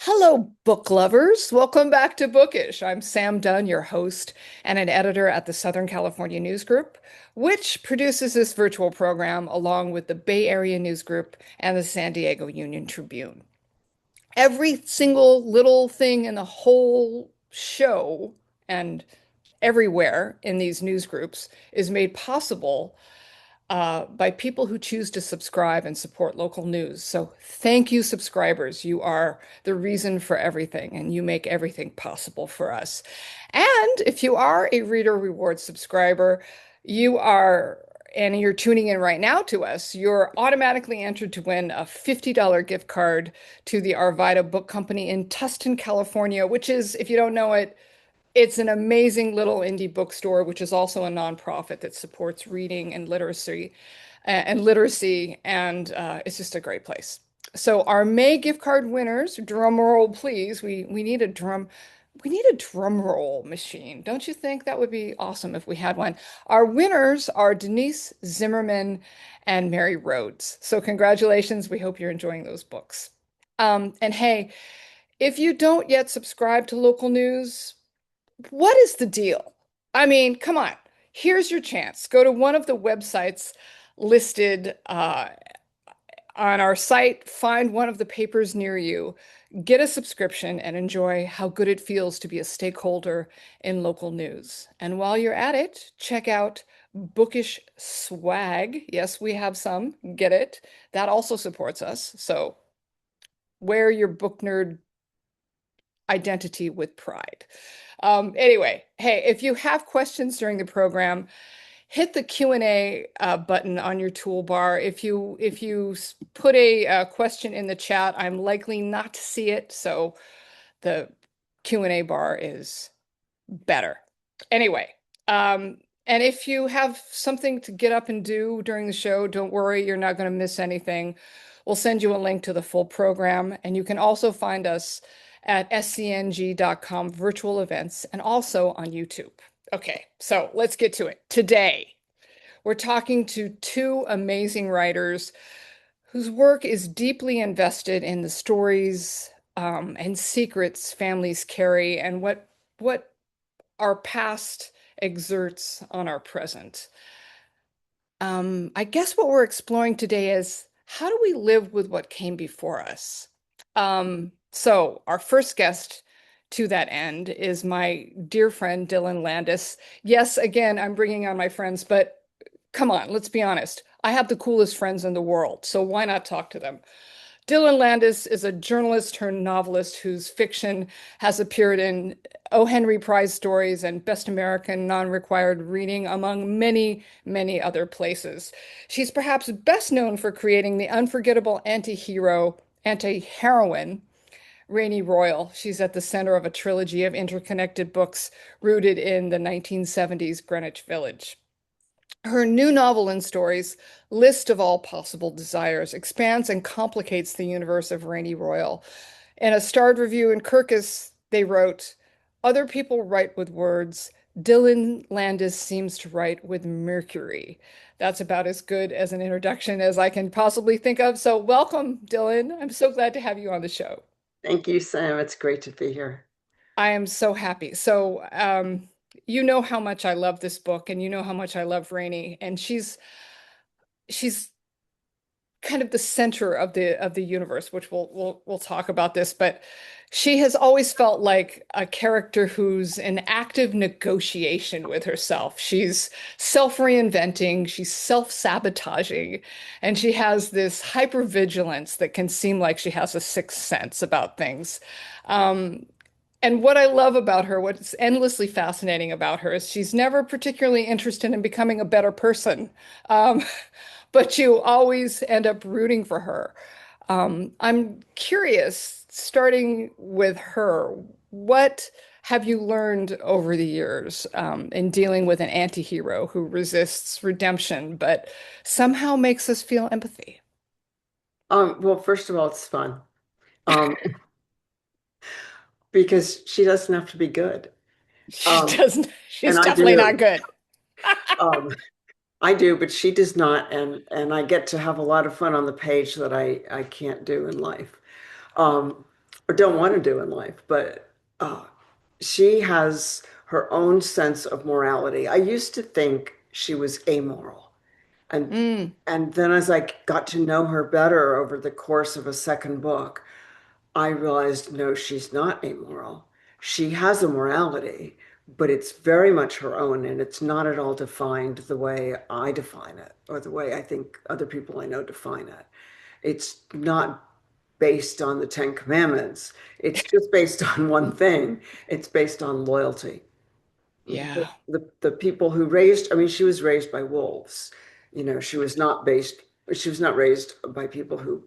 Hello, book lovers. Welcome back to Bookish. I'm Sam Dunn, your host and an editor at the Southern California News Group, which produces this virtual program along with the Bay Area News Group and the San Diego Union Tribune. Every single little thing in the whole show and everywhere in these news groups is made possible by people who choose to subscribe and support local news. So thank you, subscribers. You are the reason for everything, and you make everything possible for us. And if you are a Reader Rewards subscriber, you are, and you're tuning in right now to us, you're automatically entered to win a $50 gift card to the Arvida Book Company in Tustin, California, which is, if you don't know it, it's an amazing little indie bookstore, which is also a nonprofit that supports reading and literacy, and it's just a great place. So our May gift card winners, drum roll, please. We need a drum roll machine. Don't you think that would be awesome if we had one? Our winners are Denise Zimmerman and Mary Rhodes. So congratulations. We hope you're enjoying those books. And hey, if you don't yet subscribe to local news, what is the deal? I mean, come on. Here's your chance. Go to one of the websites listed on our site, find one of the papers near you, get a subscription, and enjoy how good it feels to be a stakeholder in local news. And while you're at it, check out Bookish swag. Yes, we have some. Get it? That also supports us. So wear your book nerd identity with pride. Anyway, hey, if you have questions during the program, hit the Q&A button on your toolbar. If you put a question in the chat, I'm likely not to see it, so the Q&A bar is better. Anyway, and if you have something to get up and do during the show, don't worry, you're not going to miss anything. We'll send you a link to the full program, and you can also find us at scng.com virtual events and also on YouTube. Okay, so let's get to it. Today, we're talking to two amazing writers whose work is deeply invested in the stories and secrets families carry and what our past exerts on our present. I guess what we're exploring today is how do we live with what came before us? So our first guest to that end is my dear friend, Dylan Landis. Yes, again, I'm bringing on my friends, but come on, let's be honest. I have the coolest friends in the world, so why not talk to them? Dylan Landis is a journalist turned novelist whose fiction has appeared in O. Henry Prize stories and Best American Non-Required Reading, among many, many other places. She's perhaps best known for creating the unforgettable anti-heroine, Rainey Royal. She's at the center of a trilogy of interconnected books rooted in the 1970s Greenwich Village. Her new novel and stories, List of All Possible Desires, expands and complicates the universe of Rainey Royal. In a starred review in Kirkus, they wrote, "Other people write with words. Dylan Landis seems to write with Mercury." That's about as good as an introduction as I can possibly think of. So welcome, Dylan. I'm so glad to have you on the show. Thank you, Sam. It's great to be here. I am so happy. So, you know how much I love this book, and you know how much I love Rainey, and she's kind of the center of the universe, which we'll talk about this, but she has always felt like a character who's in active negotiation with herself. She's self-reinventing, she's self-sabotaging, and she has this hypervigilance that can seem like she has a sixth sense about things. Um, and what I love about her, what's endlessly fascinating about her, is she's never particularly interested in becoming a better person. Um, but you always end up rooting for her. I'm curious, starting with her, what have you learned over the years in dealing with an anti-hero who resists redemption, but somehow makes us feel empathy? Well, first of all, it's fun. Um, because she doesn't have to be good. She Um, doesn't, and she's definitely not good. um, I do, but she does not, and I get to have a lot of fun on the page that I can't do in life. Um, or don't want to do in life, but uh, she has her own sense of morality. I used to think she was amoral. And Mm, and then as I got to know her better over the course of a second book, I realized no, she's not amoral. She has a morality, but it's very much her own, and it's not at all defined the way I define it or the way I think other people I know define it. It's not based on the Ten Commandments. It's just based on one thing. It's based on loyalty. yeah. The people who raised, I mean, she was raised by wolves. She was not raised by people who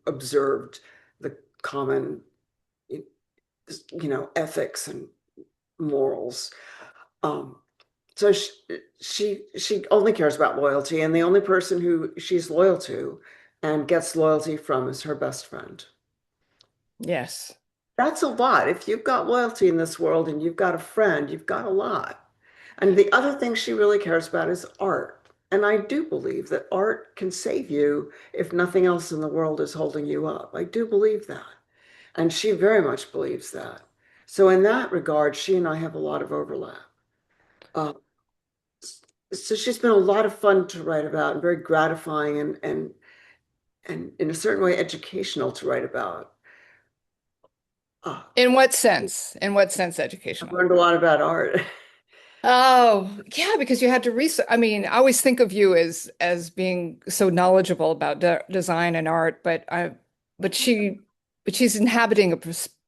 observed the common, ethics and morals. Um, so she only cares about loyalty, and the only person who she's loyal to and gets loyalty from is her best friend. Yes. That's a lot. If you've got loyalty in this world and you've got a friend, you've got a lot. And the other thing she really cares about is art. And I do believe that art can save you if nothing else in the world is holding you up. I do believe that. And she very much believes that. So, in that regard, she and I have a lot of overlap. Uh, so, she's been a lot of fun to write about and very gratifying and in a certain way, educational to write about. Uh, In what sense? In what sense I've educational? learned a lot about art. Oh, yeah, because you had to research. I mean, I always think of you as being so knowledgeable about design and art, but she but she's inhabiting a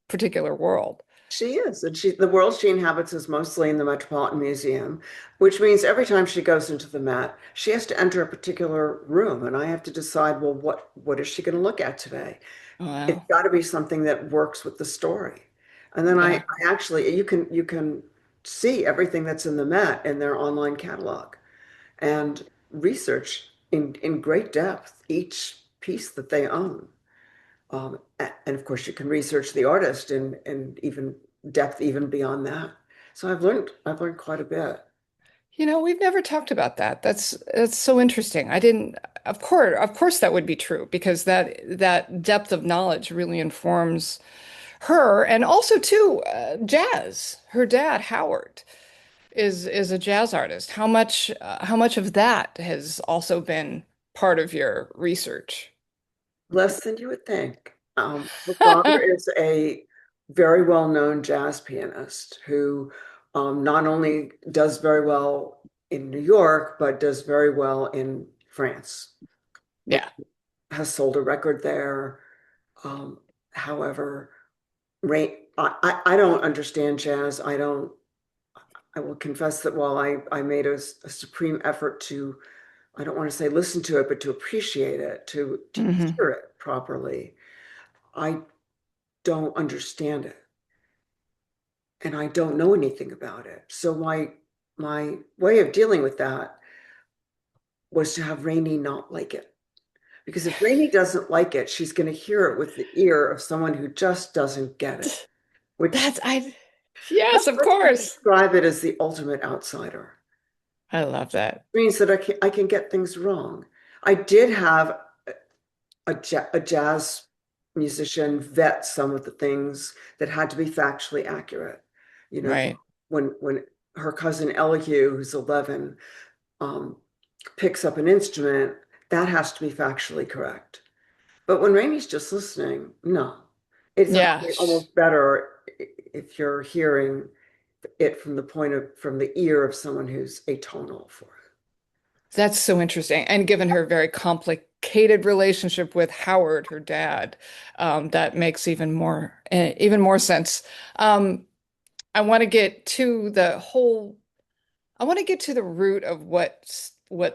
particular world. She is, and the world she inhabits is mostly in the Metropolitan Museum, which means every time she goes into the Met, she has to enter a particular room, and I have to decide, well, what is she going to look at today? It's Wow. got to be something that works with the story. And then Yeah. I actually you can see everything that's in the Met in their online catalog and research in great depth each piece that they own. And of course, you can research the artist and even depth even beyond that. So I've learned quite a bit. We've never talked about that. That's so interesting. I didn't, of course that would be true because that depth of knowledge really informs her and also too jazz. Her dad, Howard, is a jazz artist. How much of that has also been part of your research? Less than you would think. Her father is a very well-known jazz pianist who not only does very well in New York, but does very well in France and Yeah, has sold a record there. Um, However, I don't understand jazz. I will confess that while I made a supreme effort to, I don't want to say listen to it, but to appreciate it, to hmm. hear it properly, I don't understand it. And I don't know anything about it. So my way of dealing with that was to have Rainey not like it. Because if Rainey doesn't like it, she's going to hear it with the ear of someone who just doesn't get it, which That's I. Yes, of let's just course. describe it as the ultimate outsider. I love that. Means that I can get things wrong. I did have a jazz musician vet some of the things that had to be factually accurate. You know, Right. when her cousin Elihu, who's 11, um, picks up an instrument, that has to be factually correct. But when Rainey's just listening, no. It's Yeah. actually almost better if you're hearing it from the ear of someone who's atonal for it. That's so interesting. And given her very complicated relationship with Howard, her dad, that makes even more sense. Um, I want to get to the whole, I want to get to the root of what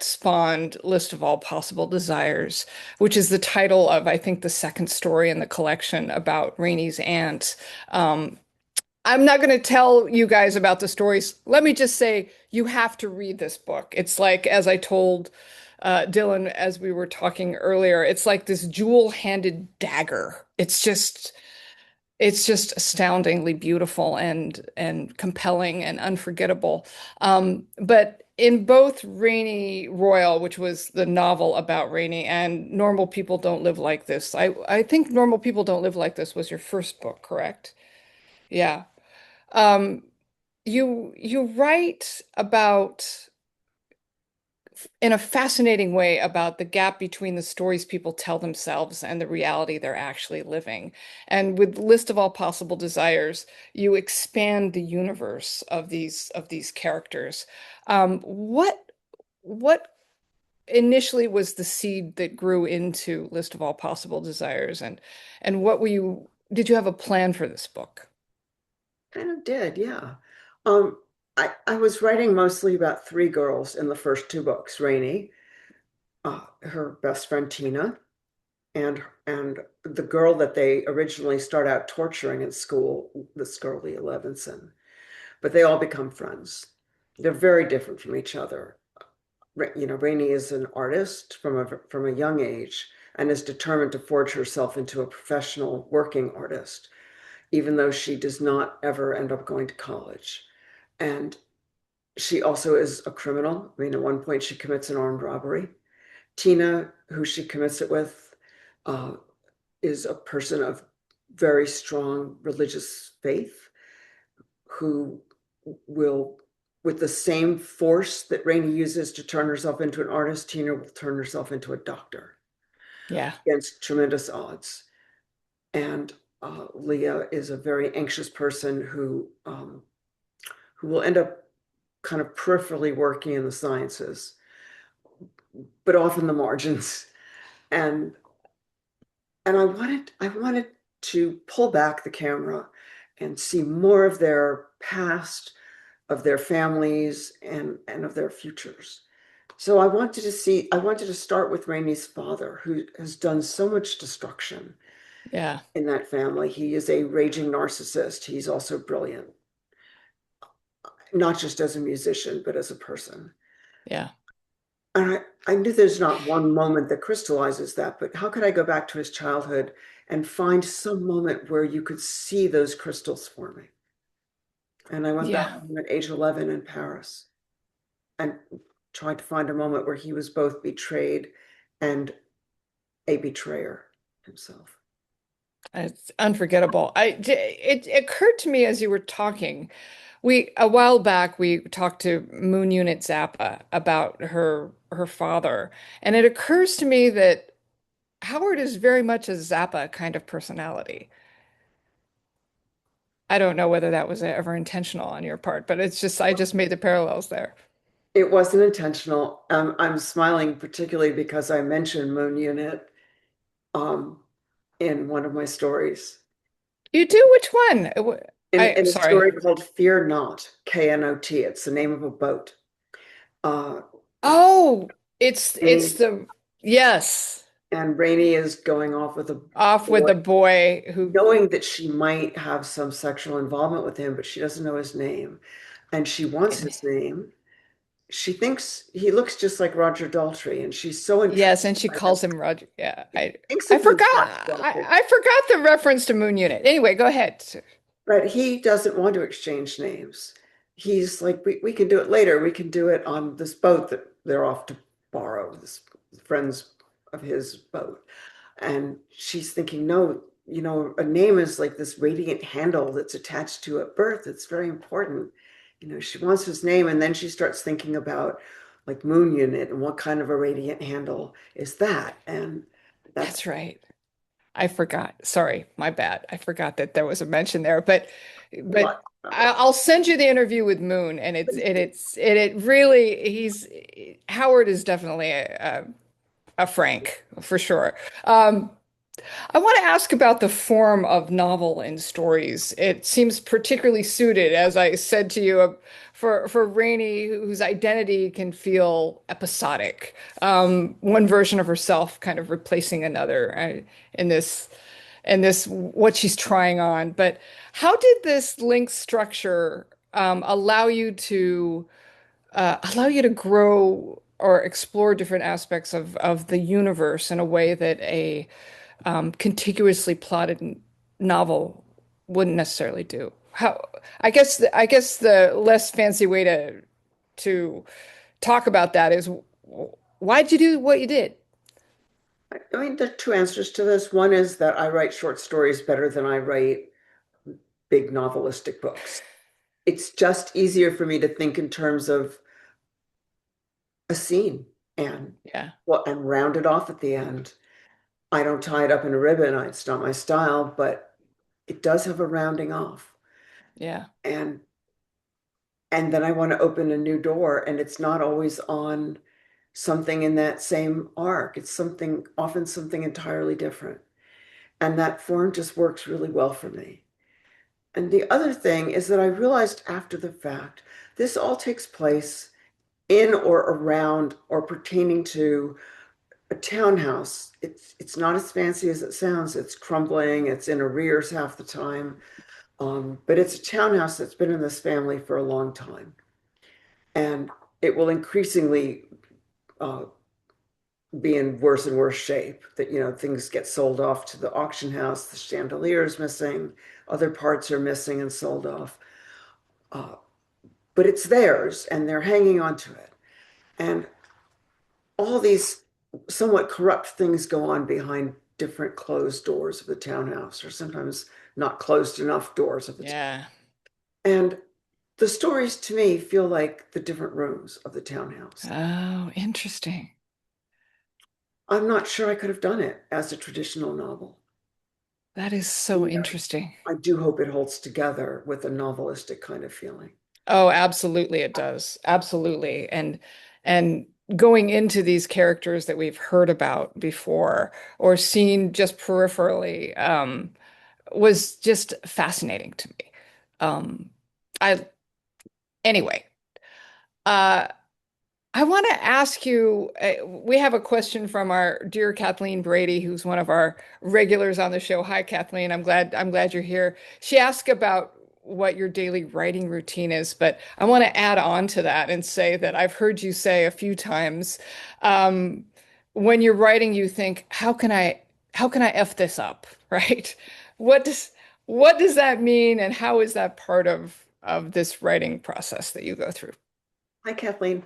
spawned List of All Possible Desires, which is the title of, I think, the second story in the collection about Rainey's aunt. I'm not going to tell you guys about the stories. Let me just say you have to read this book. It's like, as I told Dylan as we were talking earlier, it's like this jewel-handed dagger. It's just it's just astoundingly beautiful and compelling and unforgettable. But in both Rainey Royal, which was the novel about Rainey, and Normal People Don't Live Like This, I think Normal People Don't Live Like This was your first book, correct? Yeah. Um, you write about in a fascinating way about the gap between the stories people tell themselves and the reality they're actually living. And with List of All Possible Desires, you expand the universe of these characters. What initially was the seed that grew into List of All Possible Desires, and what were you did you have a plan for this book? Kind of did, yeah. Um, I was writing mostly about three girls in the first two books, Rainey, her best friend Tina, and the girl that they originally start out torturing in school, this girl, Leah Levinson. But they all become friends. They're very different from each other. Rainey is an artist from a young age and is determined to forge herself into a professional working artist, even though she does not ever end up going to college. And she also is a criminal. I mean, at one point, she commits an armed robbery. Tina, who she commits it with, uh, is a person of very strong religious faith who will, with the same force that Rainey uses to turn herself into an artist, Tina will turn herself into a doctor Yeah, against tremendous odds. And Leah is a very anxious person who will end up kind of peripherally working in the sciences, but off in the margins. And I wanted to pull back the camera and see more of their past, of their families, and of their futures. So I wanted to start with Rainey's father, who has done so much destruction yeah, in that family. He is a raging narcissist. He's also brilliant, not just as a musician, but as a person. yeah. And I knew there's not one moment that crystallizes that, but how could I go back to his childhood and find some moment where you could see those crystals forming? And I went back Yeah. to him at age 11 in Paris and tried to find a moment where he was both betrayed and a betrayer himself. It's unforgettable. It occurred to me as you were talking. A while back we talked to Moon Unit Zappa about her father, and it occurs to me that Howard is very much a Zappa kind of personality. I don't know whether that was ever intentional on your part, but it's just I just made the parallels there. It wasn't intentional. I'm smiling particularly because I mentioned Moon Unit um, in one of my stories. You do? Which one? In a Sorry. story called Fear Not, Knot. It's the name of a boat. Uh, Oh, it's Rainey the yes, and Rainey is going off with a off with boy, the boy who knowing that she might have some sexual involvement with him, but she doesn't know his name. And she wants and his name. She thinks he looks just like Roger Daltrey, and she's so intrigued yes, and she by him. calls him Roger. Yeah, She thinks of him as Roger Daltrey. I forgot the reference to Moon Unit. Anyway, go ahead. But he doesn't want to exchange names. He's like, we can do it later. We can do it on this boat that they're off to borrow, this friends of his boat. And she's thinking, no, a name is like this radiant handle that's attached to at birth. It's very important. She wants his name. And then she starts thinking about like Moon Unit and what kind of a radiant handle is that? And that's That's right. I forgot. Sorry, my bad. I forgot that there was a mention there. But what. I'll send you the interview with Moon, and it really Howard is definitely a Frank for sure. Um, I want to ask about the form of novel in stories. It seems particularly suited, as I said to you, for Rainey, whose identity can feel episodic. One version of herself kind of replacing another in this what she's trying on. But how did this link structure allow you to grow or explore different aspects of the universe in a way that a contiguously plotted novel wouldn't necessarily do. How I guess the less fancy way to talk about that is why'd you do what you did? I mean, there are two answers to this. One is that I write short stories better than I write big novelistic books. It's just easier for me to think in terms of a scene and Yeah, and round it off at the end. I don't tie it up in a ribbon. It's not my style, but it does have a rounding off. yeah, And then I want to open a new door, and it's not always on something in that same arc. It's something, often something entirely different. And that form just works really well for me. And the other thing is that I realized after the fact, this all takes place in or around or pertaining to a townhouse. It's not as fancy as it sounds. It's crumbling, it's in arrears half the time. But it's a townhouse that's been in this family for a long time. And it will increasingly uh, be in worse and worse shape. That, things get sold off to the auction house, the chandelier is missing, other parts are missing and sold off. Uh, but it's theirs and they're hanging on to it. And all these somewhat corrupt things go on behind different closed doors of the townhouse, or sometimes not closed enough doors of the town. yeah. And the stories to me feel like the different rooms of the townhouse. Oh, interesting. I'm not sure I could have done it as a traditional novel. That is so And interesting. I do hope it holds together with a novelistic kind of feeling. Oh, absolutely it does. Absolutely. And going into these characters that we've heard about before or seen just peripherally was just fascinating to me. I anyway, uh I want to ask you, we have a question from our dear Kathleen Brady, who's one of our regulars on the show. Hi, Kathleen. I'm glad you're here. She asked about what your daily writing routine is, but I want to add on to that and say that I've heard you say a few times, um, when you're writing, you think, how can I F this up, right? What does, what does that mean, and how is that part of this writing process that you go through? Hi, Kathleen.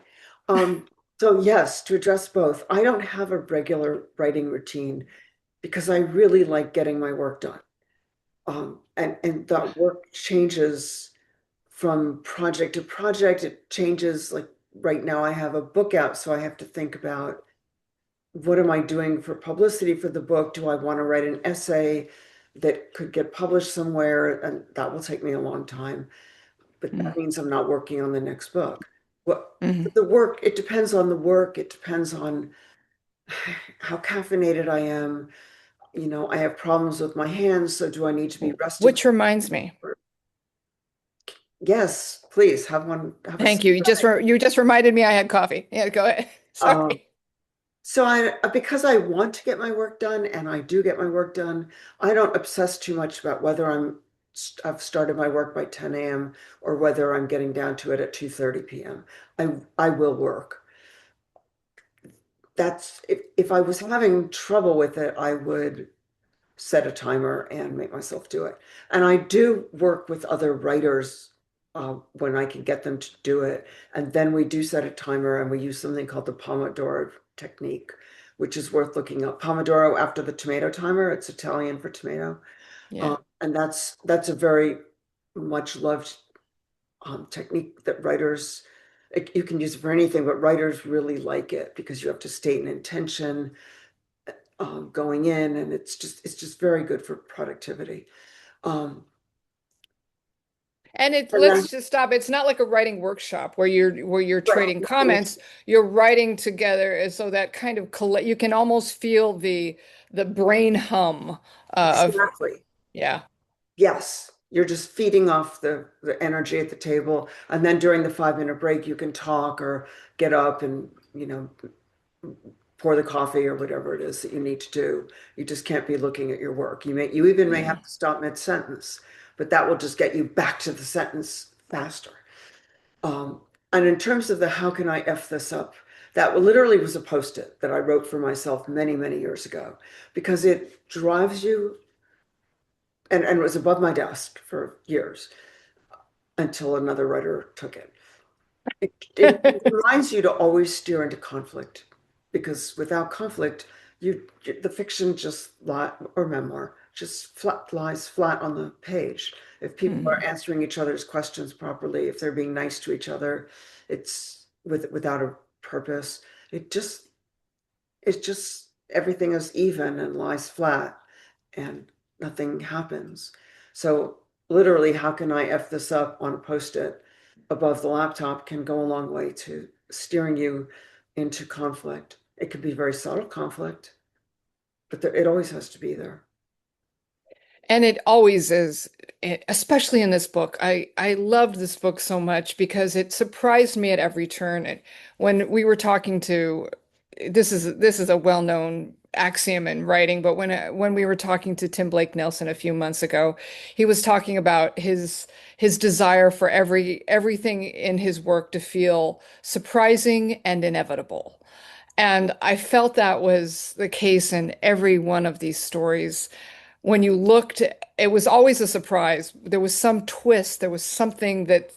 Um, so yes, to address both, I don't have a regular writing routine because I really like getting my work done. And that work changes from project to project. It changes, like right now I have a book out, so I have to think about what am I doing for publicity for the book? Do I want to write an essay that could get published somewhere? And that will take me a long time, but that means I'm not working on the next book. What Mm-hmm. the work, it depends on the work, it depends on how caffeinated I am. I have problems with my hands, so do I need to be resting? Which reminds me, Yes, please have a thank sip. you. You just reminded me I had coffee. Yeah, go ahead. Um, Sorry. so because I want to get my work done and I do get my work done, I don't obsess too much about whether I've started my work by 10 a.m. or whether I'm getting down to it at 2:30 p.m. I will work. That's if I was having trouble with it, I would set a timer and make myself do it. And I do work with other writers when I can get them to do it. And then we do set a timer and we use something called the Pomodoro technique, which is worth looking up. Pomodoro after the tomato timer, it's Italian for tomato. Yeah. And that's a very much loved technique that writers, you can use it for anything, but writers really like it because you have to state an intention going in, and it's just very good for productivity. Um, And and then let's just stop. It's not like a writing workshop where you're right, trading comments. You're writing together, and so that kind of collect. You can almost feel the brain hum of exactly. yeah, Yes, you're just feeding off the energy at the table, and then during the 5 minute break, you can talk or get up and pour the coffee or whatever it is that you need to do. You just can't be looking at your work. You even may yeah. have to stop mid-sentence, but that will just get you back to the sentence faster. Um, and in terms of the how can I F this up, that literally was a post-it that I wrote for myself many, many years ago because it drives you and it was above my desk for years until another writer took it. It reminds you to always steer into conflict because without conflict, the fiction just or memoir just lies flat on the page. If people are Mhm. answering each other's questions properly, if they're being nice to each other, it's without a purpose. It just it's just everything is even and lies flat and nothing happens. So literally, how can I F this up on a post-it above the laptop can go a long way to steering you into conflict. It could be very subtle conflict, but it always has to be there. And it always is, especially in this book. I loved this book so much because it surprised me at every turn. And when we were talking to, this is a well-known axiom in writing, but when we were talking to Tim Blake Nelson a few months ago, he was talking about his desire for everything in his work to feel surprising and inevitable. And I felt that was the case in every one of these stories. When you looked, it was always a surprise. There was some twist. There was something that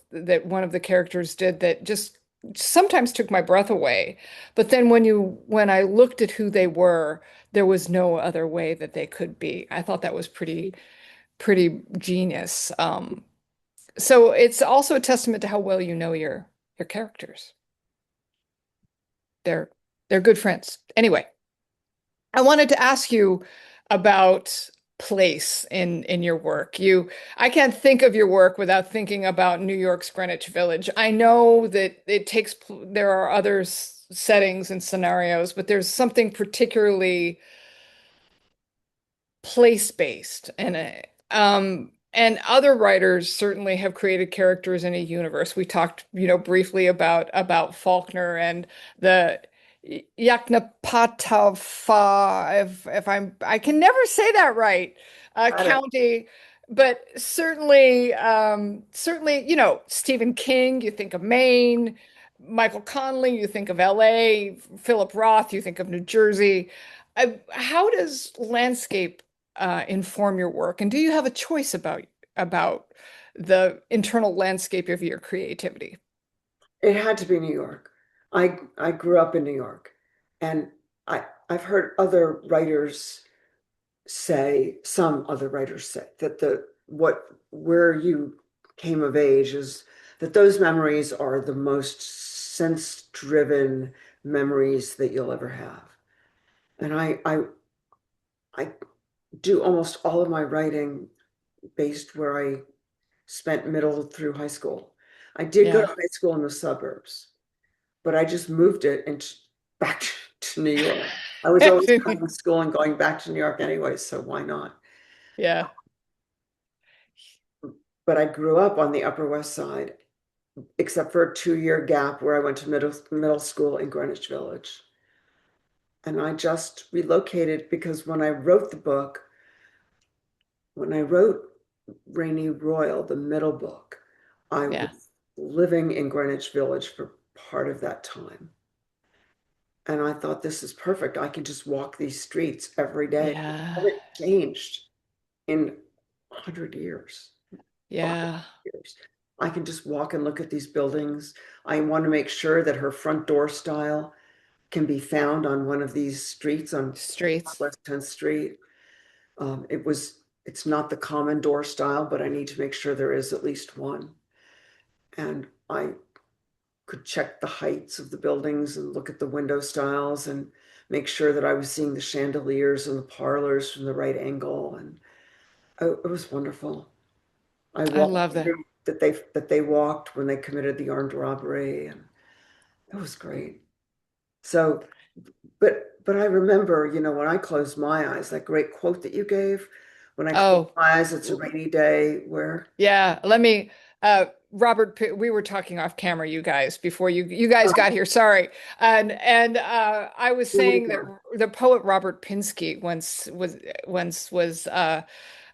one of the characters did that just sometimes took my breath away. But then when I looked at who they were, there was no other way that they could be. I thought that was pretty genius. So it's also a testament to how well you know your characters. They're they're good friends. Anyway, I wanted to ask you about place in your work. I can't think of your work without thinking about New York's Greenwich Village. I know that there are other settings and scenarios, but there's something particularly place-based and other writers certainly have created characters in a universe. We talked, briefly about Faulkner and the Yaknapatawpha, if I can never say that right, Got it. county, but certainly, Stephen King, you think of Maine, Michael Connelly, you think of LA, Philip Roth, you think of New Jersey. How does landscape inform your work? And do you have a choice about the internal landscape of your creativity? It had to be New York. I grew up in New York, and I've heard some other writers say that the what where you came of age is that those memories are the most sense-driven memories that you'll ever have. And I do almost all of my writing based where I spent middle through high school. I did go to Yeah. high school in the suburbs, but I just moved it and back to New York. I was always coming to school and going back to New York anyway, so why not? Yeah. But I grew up on the Upper West Side, except for a 2 year gap where I went to middle school in Greenwich Village. And I just relocated because when I wrote Rainey Royal, the middle book, I Yeah. was living in Greenwich Village for part of that time. And I thought, this is perfect. I can just walk these streets every day. Yeah. Haven't changed in 100 years, Yeah. 5 years. I can just walk and look at these buildings. I want to make sure that her front door style can be found on one of these streets on Streets. West 10th Street. It's not the common door style, but I need to make sure there is at least one. And I could check the heights of the buildings and look at the window styles and make sure that I was seeing the chandeliers and the parlors from the right angle. And it was wonderful. I I walked love that. through that they walked when they committed the armed robbery, and it was great. So, but I remember, when I closed my eyes, that great quote that you gave, when I close Oh, my eyes, it's a rainy day where yeah. We were talking off camera, you guys, before you guys got here. Sorry. And I was do it saying that again. the poet Robert Pinsky once was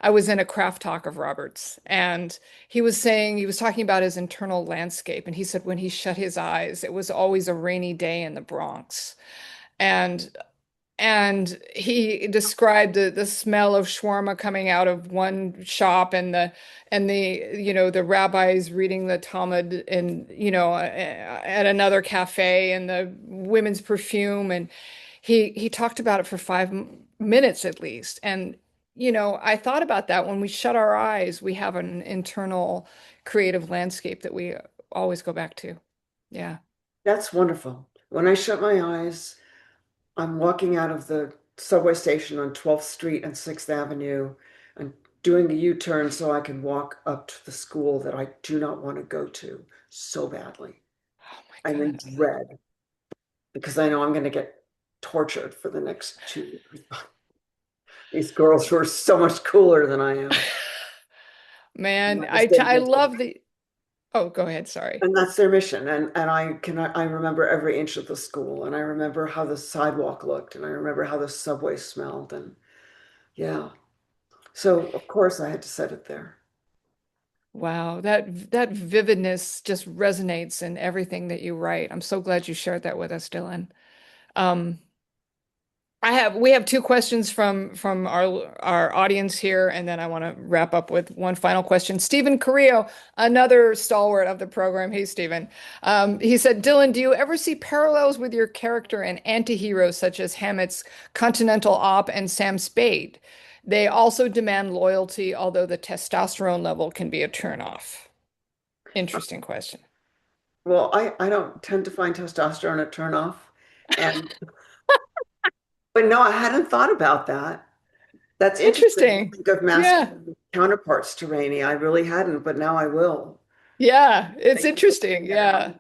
I was in a craft talk of Robert's, and he was talking about his internal landscape, and he said when he shut his eyes, it was always a rainy day in the Bronx. And and he described the smell of shawarma coming out of one shop and the rabbis reading the Talmud and at another cafe and the women's perfume and he talked about it for 5 minutes at least. And I thought about that when we shut our eyes, we have an internal creative landscape that we always go back to. Yeah. That's wonderful. When I shut my eyes, I'm walking out of the subway station on 12th Street and 6th Avenue and doing a U-turn so I can walk up to the school that I do not want to go to so badly. Oh my I'm in God. dread because I know I'm going to get tortured for the next 2 years. These girls who are so much cooler than I am. And Man, I just I didn't get love the. Oh, go ahead. Sorry. and that's their mission. And I remember every inch of the school, and I remember how the sidewalk looked, and I remember how the subway smelled, and yeah. So of course I had to set it there. Wow, that vividness just resonates in everything that you write. I'm so glad you shared that with us, Dylan. Um, we have two questions from our audience here, and then I want to wrap up with one final question. Stephen Carrillo, another stalwart of the program. Hey, Stephen. He said, Dylan, do you ever see parallels with your character and anti-heroes such as Hammett's Continental Op and Sam Spade? They also demand loyalty, although the testosterone level can be a turnoff. Interesting question. Well, I don't tend to find testosterone a turnoff. And but no, I hadn't thought about that. That's interesting to Interesting. think of Yeah. masculine counterparts to Rainey. I really hadn't, but now I will. Yeah, it's Thank you for interesting. pointing that out. Yeah.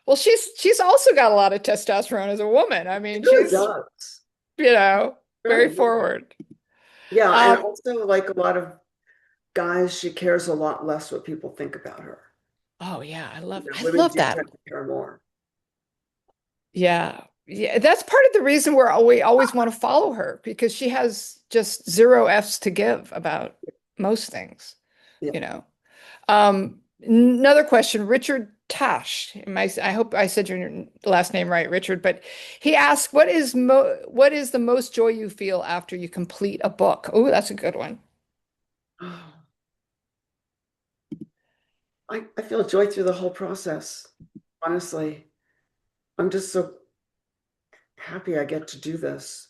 Well, she's also got a lot of testosterone as a woman. I It mean, really she's, does. It very really does. forward. Yeah, and Um, also like a lot of guys, she cares a lot less what people think about her. oh yeah, I Women love do that. tend to care more. Yeah. Yeah, that's part of the reason we always want to follow her because she has just zero F's to give about most things, Yeah. you know. Another question, Richard Tash. I hope I said your last name right, Richard, but he asked, what is the most joy you feel after you complete a book? Oh, that's a good one. I feel joy through the whole process. Honestly, I'm just so happy I get to do this.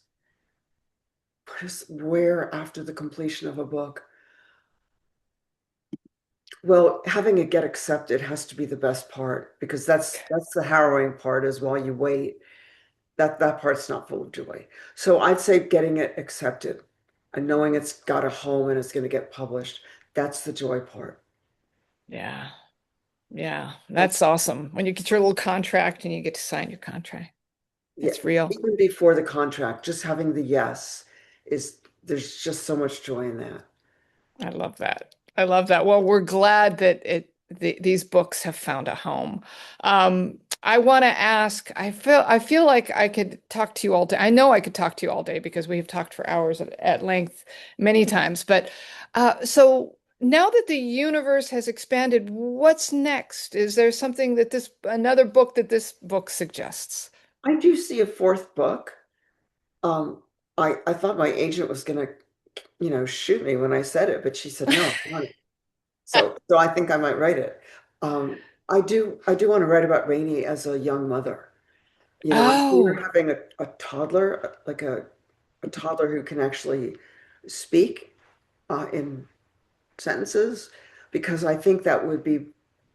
Where after the completion of a book? Well, having it get accepted has to be the best part because that's the harrowing part is while you wait, that part's not full of joy. So I'd say getting it accepted and knowing it's got a home and it's going to get published, that's the joy part. Yeah. Yeah. That's That's awesome. When you get your little contract and you get to sign your contract. yeah, It's real. even before the contract, just having the yes is there's just so much joy in that. I love that. I love that. Well, we're glad that these books have found a home. I want to ask, I feel like I could talk to you all day. I know I could talk to you all day because we have talked for hours at length many times. But so now that the universe has expanded, what's next? Is there something that another book that this book suggests? I do see a fourth book. Um, I thought my agent was gonna, shoot me when I said it, but she said no, I want it. So I think I might write it. I do want to write about Rainey as a young mother. I see her Oh, having a toddler, like a toddler who can actually speak in sentences, because I think that would be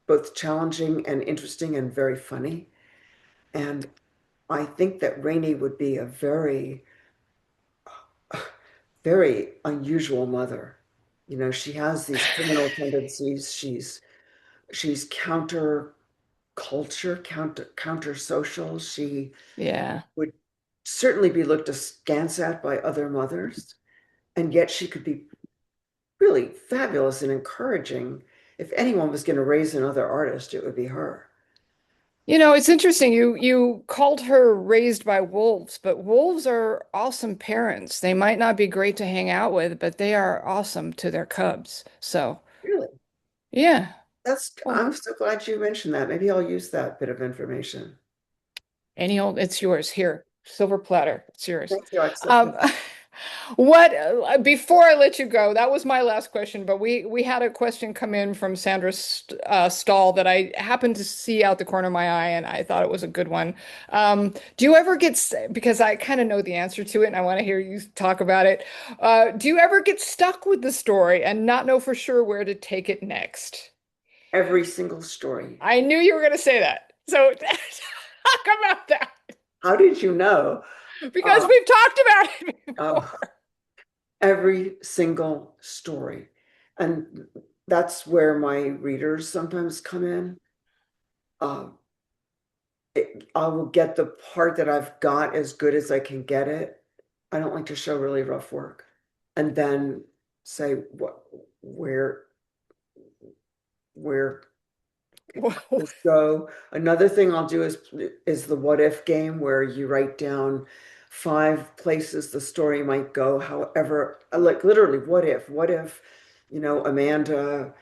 both challenging and interesting and very funny. And I think that Rainey would be a very, very unusual mother. She has these criminal tendencies. She's counter social. She yeah. would certainly be looked askance at by other mothers, and yet she could be really fabulous and encouraging. If anyone was going to raise another artist, it would be her. It's interesting. You called her raised by wolves, but wolves are awesome parents. They might not be great to hang out with, but they are awesome to their cubs. So, Really? yeah. Well, I'm so glad you mentioned that. Maybe I'll use that bit of information. it's yours here. Silver platter. It's yours. Thank you. I accept it. Um, what before I let you go, that was my last question, but we had a question come in from Sandra Stahl that I happened to see out the corner of my eye, and I thought it was a good one. Do you ever because I kind of know the answer to it, and I want to hear you talk about it. Do you ever get stuck with the story and not know for sure where to take it next? Every single story. I knew you were going to say that. So talk about that How did you know? because Uh, we've talked about it oh, before. every single story. And that's where my readers sometimes come in. Uh, I will get the part that I've got as good as I can get it. I don't like to show really rough work. And then say what where where this go. Another thing I'll do is the what if game where you write down 5 places the story might go. However, like literally, what if, Amanda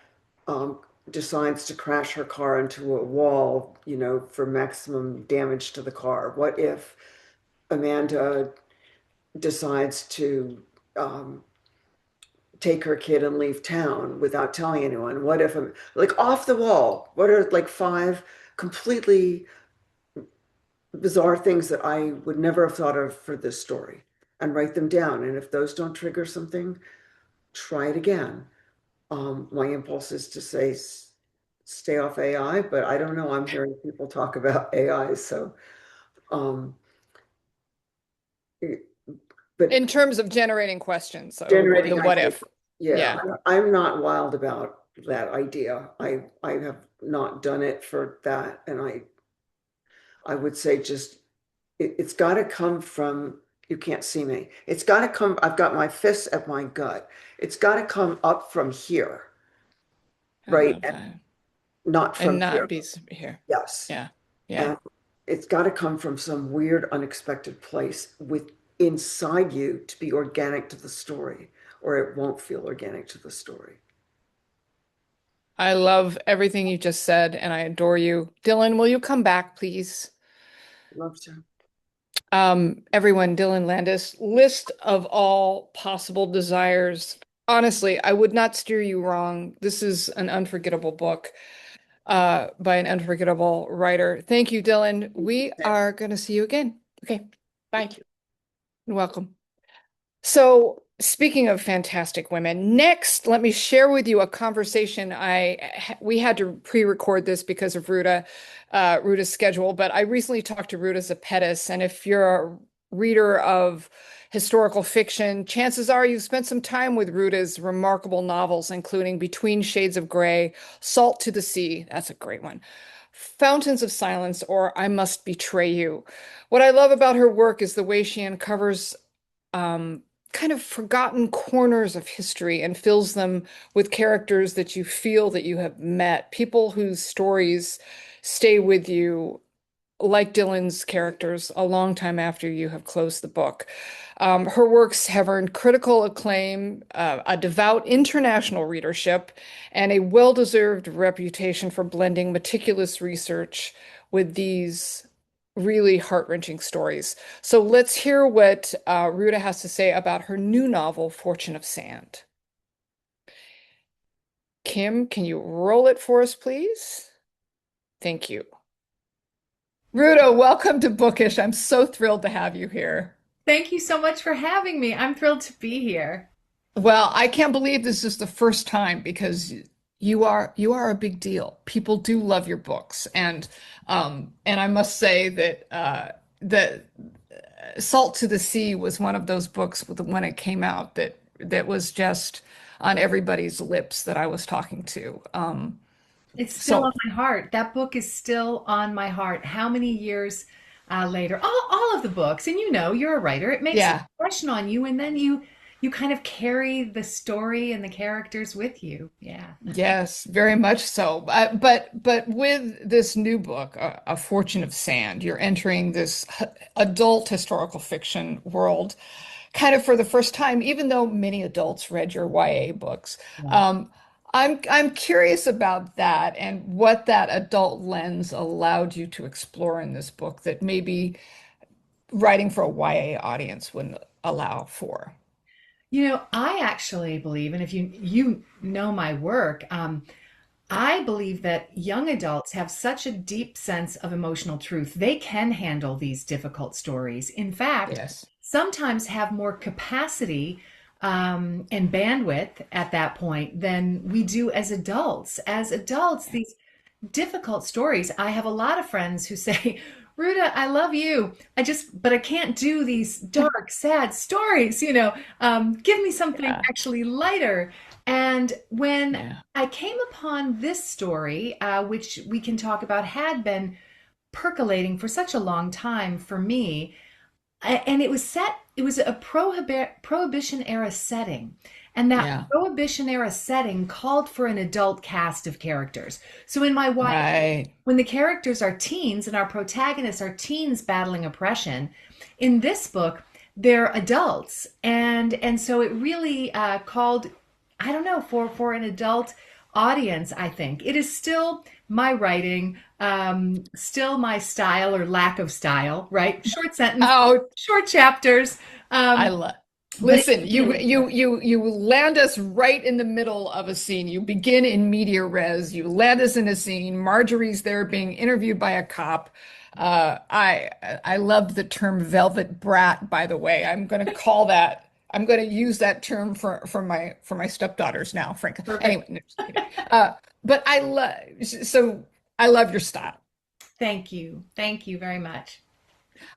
um, decides to crash her car into a wall, for maximum damage to the car? What if Amanda decides to take her kid and leave town without telling anyone? What if I'm like off the wall? What are like 5 completely bizarre things that I would never have thought of for this story? And write them down. And if those don't trigger something, try it again. My impulse is to say stay off AI, but I don't know. I'm hearing people talk about AI, so um, it- but In terms of generating questions, so generating the what ideas. if. Yeah, Yeah. I'm not wild about that idea. I have not done it for that, and I would say just it's got to come from, you can't see me. It's got to come. I've got my fists at my gut. It's got to come up from here, I right, love and that. not And from not here. be here. Yes, Yeah. Yeah. and it's got to come from some weird, unexpected place with inside you to be organic to the story, or it won't feel organic to the story. I love everything you just said, and I adore you. Dylan, will you come back, please? Love to. Everyone, Dylan Landis, list of all possible desires. Honestly, I would not steer you wrong. This is an unforgettable book by an unforgettable writer. Thank you, Dylan. We are going to see you again. Okay, bye. Thank you. You're welcome. So, speaking of fantastic women, next, let me share with you a conversation we had to pre-record this because of Ruta's schedule, but I recently talked to Ruta Sepetys, and if you're a reader of historical fiction, chances are you've spent some time with Ruta's remarkable novels, including Between Shades of Grey, Salt to the Sea, that's a great one, Fountains of Silence, or I Must Betray You. What I love about her work is the way she uncovers um, kind of forgotten corners of history and fills them with characters that you feel that you have met, people whose stories stay with you, like Dylan's characters, a long time after you have closed the book. Her works have earned critical acclaim, a devout international readership, and a well-deserved reputation for blending meticulous research with these really heart-wrenching stories. So let's hear what Ruta has to say about her new novel, Fortune of Sand. Kim, can you roll it for us, please? Thank you. Ruta, welcome to Bookish. I'm so thrilled to have you here. Thank you so much for having me. I'm thrilled to be here. Well, I can't believe this is the first time because you are a big deal. People do love your books, and I must say that that Salt to the Sea was one of those books when it came out that was just on everybody's lips that I was talking to. It's still So on my heart. That book is still on my heart. How many years later? All of the books, and you're a writer. It makes an yeah, impression on you, and then you kind of carry the story and the characters with you. Yeah. yes, very much so. But with this new book, A Fortune of Sand, you're entering this adult historical fiction world kind of for the first time, even though many adults read your YA books. Yeah. Um, I'm curious about that and what that adult lens allowed you to explore in this book that maybe writing for a YA audience wouldn't allow for. I actually believe, and if you know my work, I believe that young adults have such a deep sense of emotional truth. They can handle these difficult stories. In fact, Yes. sometimes have more capacity and bandwidth at that point than we do as adults. As adults, Yeah. these difficult stories. I have a lot of friends who say, Ruta, I love you. But I can't do these dark, sad stories. Give me something Yeah. actually lighter. And when Yeah. I came upon this story, which we can talk about, had been percolating for such a long time for me, and it was a prohibition era setting. And that Yeah. prohibition era setting called for an adult cast of characters. So in my YA, Right. when the characters are teens and our protagonists are teens battling oppression, in this book, they're adults. And so it really called, I don't know, for an adult audience, I think. It is still my writing, still my style or lack of style, right? Short sentence, Oh, short chapters. I Um, love. but it's Listen, really good. you land us right in the middle of a scene. You begin in media res. You land us in a scene. Marjorie's there being interviewed by a cop. I love the term velvet brat, by the way. I'm going to call that. I'm going to use that term for my stepdaughters now, frankly. Perfect. Anyway, no, just kidding. But I love your style. Thank you. Thank you very much.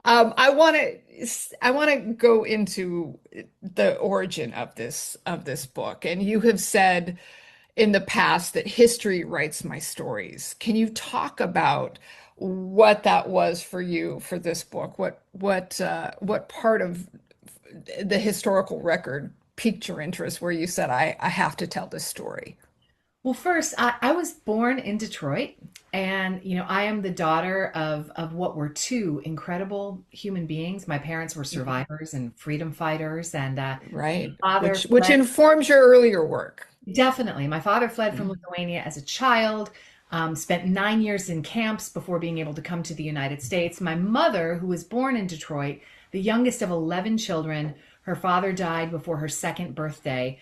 I want to go into the origin of this book, and you have said in the past that history writes my stories. Can you talk about what that was for you for this book? What part of the historical record piqued your interest where you said, I have to tell this story? Well, first, I was born in Detroit, and I am the daughter of what were two incredible human beings. My parents were Mhm. survivors and freedom fighters, and Right. father Which fled. informs your earlier work. Definitely, my father fled from Mhm. Lithuania as a child. Spent 9 years in camps before being able to come to the United States. My mother, who was born in Detroit, the youngest of 11 children, her father died before her second birthday.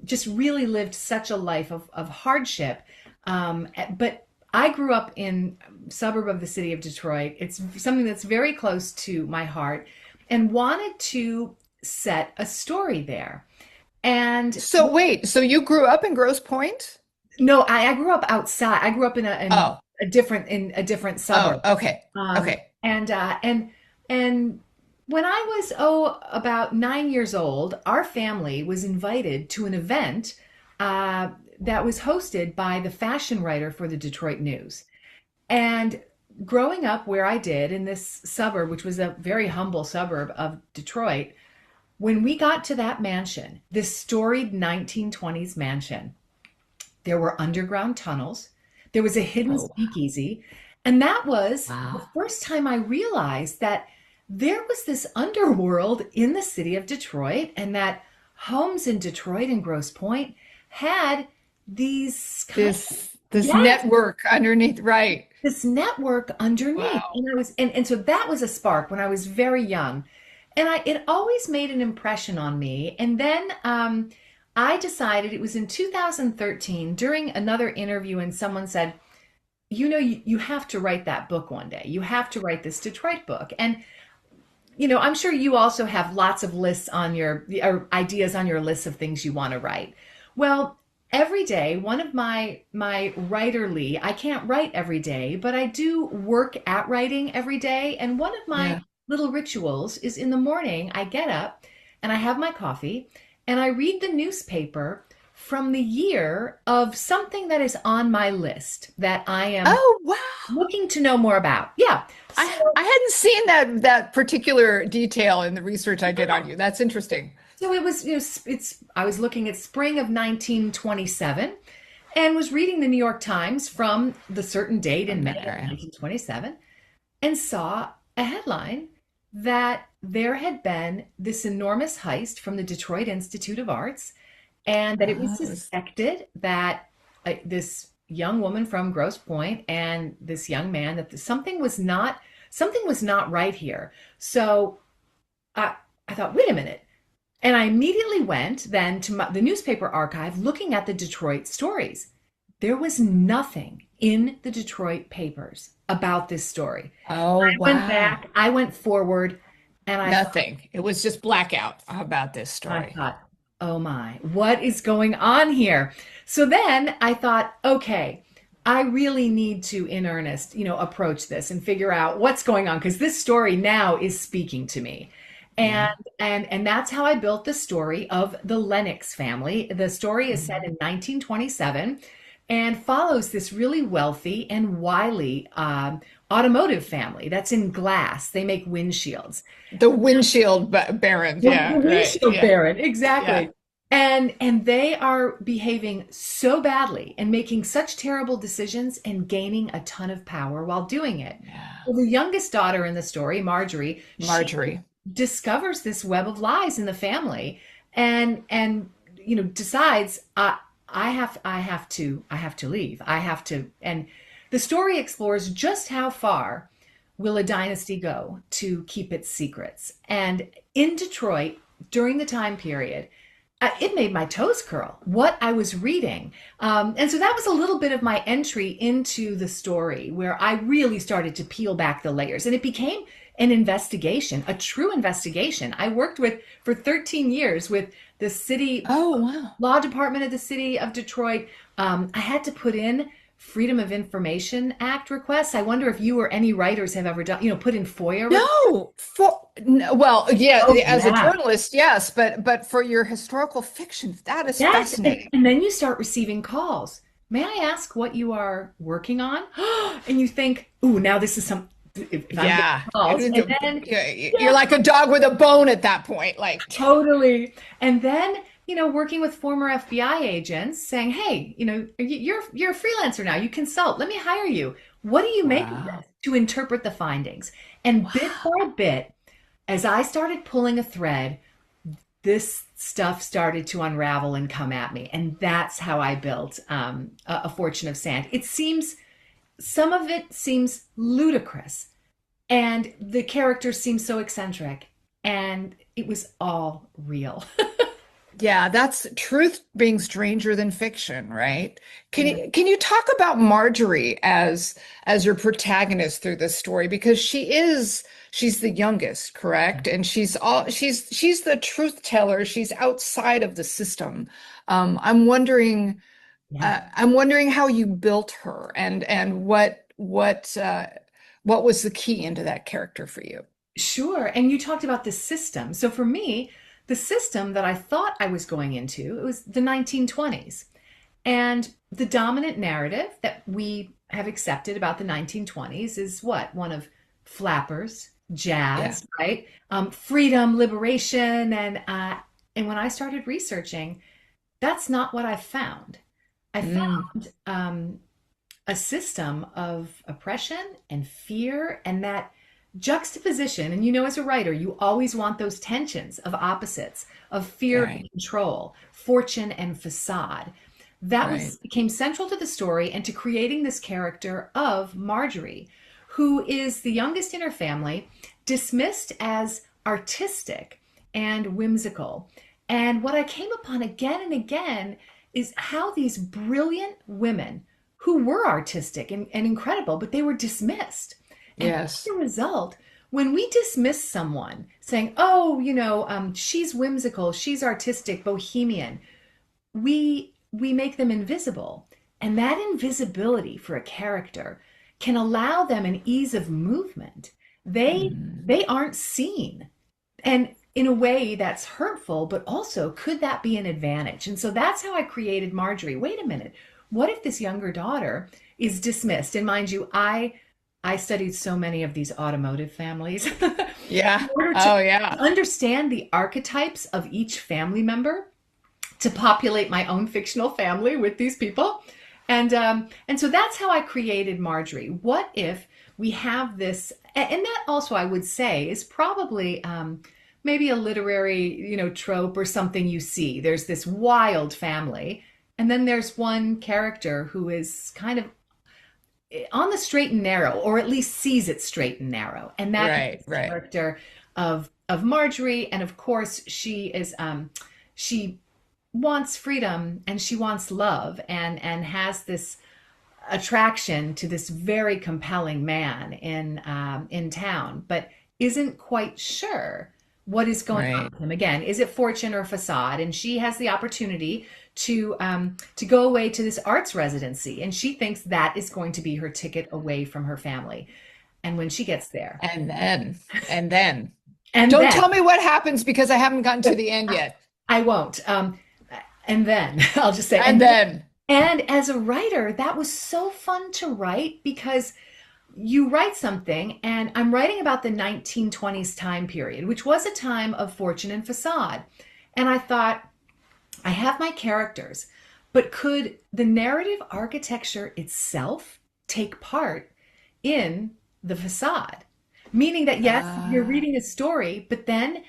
Just really lived such a life of hardship. But I grew up in a suburb of the city of Detroit. It's something that's very close to my heart, and wanted to set a story there. And So wait, so you grew up in Grosse Pointe? no, I grew up outside. I grew up Oh, in a different oh, suburb. okay. Um, Okay. and uh, and and when I was about 9 years old, our family was invited to an event uh, that was hosted by the fashion writer for the Detroit News. And growing up where I did in this suburb, which was a very humble suburb of Detroit, when we got to that mansion, this storied 1920s mansion, there were underground tunnels. There was a hidden Oh, speakeasy. And that was the wow. first time I realized that there was this underworld in the city of Detroit, and that homes in Detroit and Grosse Pointe had these kind of, This yes, network underneath, right. this network underneath. Wow. And so that was a spark when I was very young. And it always made an impression on me. And then I decided, it was in 2013 during another interview, and someone said, you have to write that book one day. You have to write this Detroit book. And I'm sure you also have lots of lists on your or ideas on your list of things you want to write. Well, every day, one of my writerly, I can't write every day, but I do work at writing every day. And one of my Yeah. little rituals is, in the morning, I get up and I have my coffee and I read the newspaper from the year of something that is on my list that I am Oh, wow. looking to know more about. Yeah. I hadn't seen that particular detail in the research I did on you. That's interesting. So it was, it's, I was looking at spring of 1927 and was reading the New York Times from the certain date in From May that of area. 1927, and saw a headline that there had been this enormous heist from the Detroit Institute of Arts, and that it was Oh, it was suspected that this young woman from Grosse Pointe and this young man, that something was not something was not right here. So I, I thought, wait a minute. And I immediately went then to the newspaper archive looking at the Detroit stories. There was nothing in the Detroit papers about this story. Oh, I went wow. back, I went forward, and Nothing. It was just blackout about this I story. thought, oh my, what is going on here? So then I thought, okay, I really need to, in earnest, approach this and figure out what's going on because this story now is speaking to me. And Yeah. and that's how I built the story of the Lennox family. The story is set Mhm. in 1927 and follows this really wealthy and wily automotive family that's in glass. They make windshields. The windshield barons. The Yeah, right. windshield Yeah. baron, Yeah. exactly. And they are behaving so badly and making such terrible decisions and gaining a ton of power while doing it. Yeah. Well, the youngest daughter in the story, Marjorie, she Marjorie. discovers this web of lies in the family and decides I have to leave. I have to. And the story explores just how far will a dynasty go to keep its secrets. And in Detroit, during the time period, it made my toes curl what I was reading. And so that was a little bit of my entry into the story where I really started to peel back the layers. And it became an investigation, a true investigation. I worked for 13 years with the city Oh, wow. law department of the city of Detroit. I had to put in Freedom of Information Act requests. I wonder if you or any writers have ever done, put in FOIA requests. No, well, yeah, Oh, as a yeah. journalist, yes, but for your historical fiction, that is Yes. And, fascinating. and then you start receiving calls. May I ask what you are working on? And you think, ooh, now this is if I'm getting Yeah. calls. And then, You're yeah, like a dog with a bone at that point. Like, totally. And then, working with former FBI agents saying, hey, you're a freelancer now. You consult. Let me hire you. What do you make of wow. this to interpret the findings? And bit Wow. by bit, as I started pulling a thread, this stuff started to unravel and come at me. And that's how I built a Fortune of Sand. Some of it seems ludicrous, and the characters seem so eccentric, and it was all real. Yeah, that's truth being stranger than fiction, right? Can Yeah. you talk about Marjorie as your protagonist through this story? Because she's the youngest, correct? And she's the truth teller. She's outside of the system. I'm wondering Yeah. I'm wondering how you built her and what was the key into that character for you? Sure. And you talked about the system. So for me, the system that I thought I was going into, it was the 1920s. And the dominant narrative that we have accepted about the 1920s is what? One of flappers, Yeah. jazz, right? Freedom, liberation, and when I started researching, that's not what I found. I Mm, found a system of oppression and fear and that juxtaposition. And as a writer, you always want those tensions of opposites, of fear and right, control, fortune and facade. That right. was became central to the story and to creating this character of Marjorie, who is the youngest in her family, dismissed as artistic and whimsical. And what I came upon again and again is how these brilliant women who were artistic and incredible, but they were dismissed. And as Yes. a result, when we dismiss someone saying, oh, she's whimsical, she's artistic, bohemian, we make them invisible. And that invisibility for a character can allow them an ease of movement. They Mm. they aren't seen. And in a way that's hurtful, but also could that be an advantage? And so that's how I created Marjorie. Wait a minute. What if this younger daughter is dismissed? And mind you, I studied so many of these automotive families in Yeah. order to Oh, yeah. understand the archetypes of each family member to populate my own fictional family with these people. And so that's how I created Marjorie. What if we have this, and that also I would say is probably maybe a literary, trope or something you see. There's this wild family, and then there's one character who is kind of on the straight and narrow, or at least sees it straight and narrow. And that is Right, the right. character of Marjorie. And of course, she wants freedom and she wants love, and has this attraction to this very compelling man in town, but isn't quite sure what is going on Right. with him. Again, is it fortune or facade? And she has the opportunity to go away to this arts residency, and she thinks that is going to be her ticket away from her family. And when she gets there, And then, and then, and don't then tell me what happens because I haven't gotten to the end yet. I won't. And then I'll just say, And then, and as a writer, that was so fun to write because you write something, and I'm writing about the 1920s time period, which was a time of fortune and facade. And I thought, I have my characters, but could the narrative architecture itself take part in the facade? Meaning that, yes, you're uh, reading a story, but then,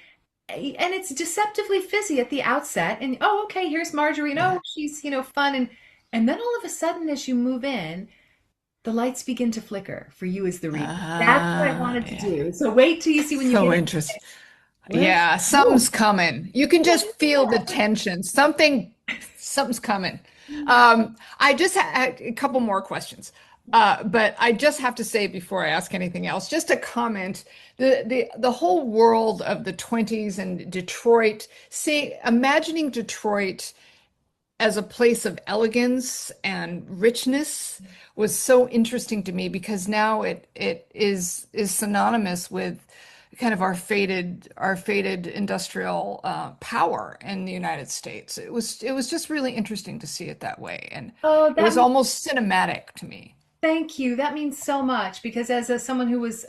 and it's deceptively fizzy at the outset, and oh, okay, here's Marjorie, and yeah. oh, she's, fun, and then all of a sudden, as you move in, the lights begin to flicker for you as the reader. That's what I wanted to Yeah. do. So wait till you see when you So get interesting. where. Yeah, Whoa, something's coming. You can what just is feel the that? tension. Something's coming. I just had a couple more questions. But I just have to say before I ask anything else, just a comment, the whole world of the 20s and Detroit, imagining Detroit as a place of elegance and richness was so interesting to me because now it is synonymous with kind of our faded industrial power in the United States. It was just really interesting to see it that way, and Oh, it that was means almost cinematic to me. thank you. That means so much because as someone who was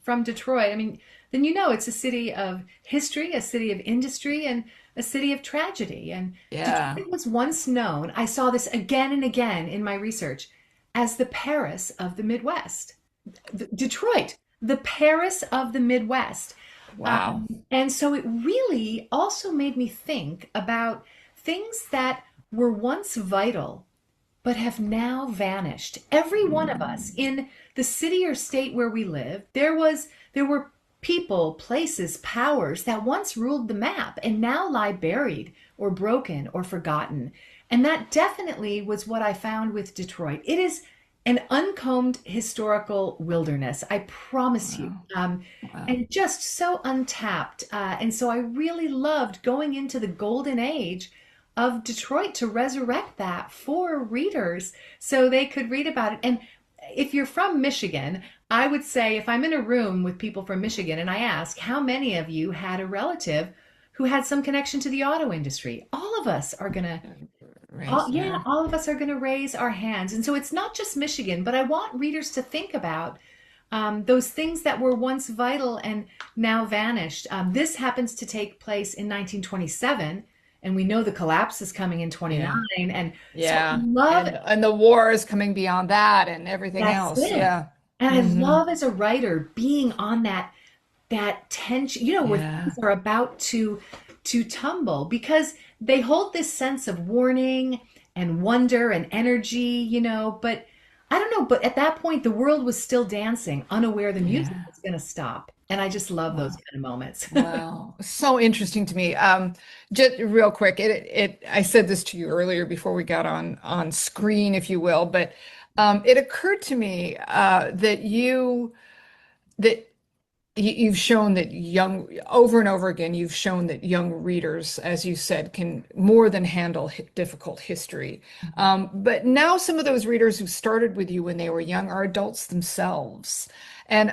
from Detroit, I mean, then it's a city of history, a city of industry, and a city of tragedy. And Yeah. Detroit was once known, I saw this again and again in my research, as the Paris of the Midwest. Detroit, the Paris of the Midwest. Wow. And so it really also made me think about things that were once vital but have now vanished. Every one of us Mm. in the city or state where we live, there were people, places, powers that once ruled the map and now lie buried or broken or forgotten. And that definitely was what I found with Detroit. It is an uncombed historical wilderness, I promise you. Wow. Wow. And just so untapped. And so I really loved going into the golden age of Detroit to resurrect that for readers so they could read about it. And if you're from Michigan, I would say if I'm in a room with people from Michigan and I ask how many of you had a relative who had some connection to the auto industry, all of us are going to Raise yeah, hand. all of us are going to raise our hands. And so it's not just Michigan, but I want readers to think about those things that were once vital and now vanished. This happens to take place in 1927, and we know the collapse is coming in Yeah. 29. And so I Yeah. love And the war is coming beyond that and everything that's else. it. Yeah. And I Hmm. love as a writer being on that tension, where Yeah. things are about to tumble because they hold this sense of warning and wonder and energy, but I don't know, but at that point the world was still dancing, unaware the music Yeah. was going to stop. And I just love those Wow. kind of moments. Wow. So interesting to me. Just real quick, I said this to you earlier before we got on screen, if you will, but it occurred to me that you've shown that over and over again, you've shown that young readers, as you said, can more than handle difficult history. But now some of those readers who started with you when they were young are adults themselves. And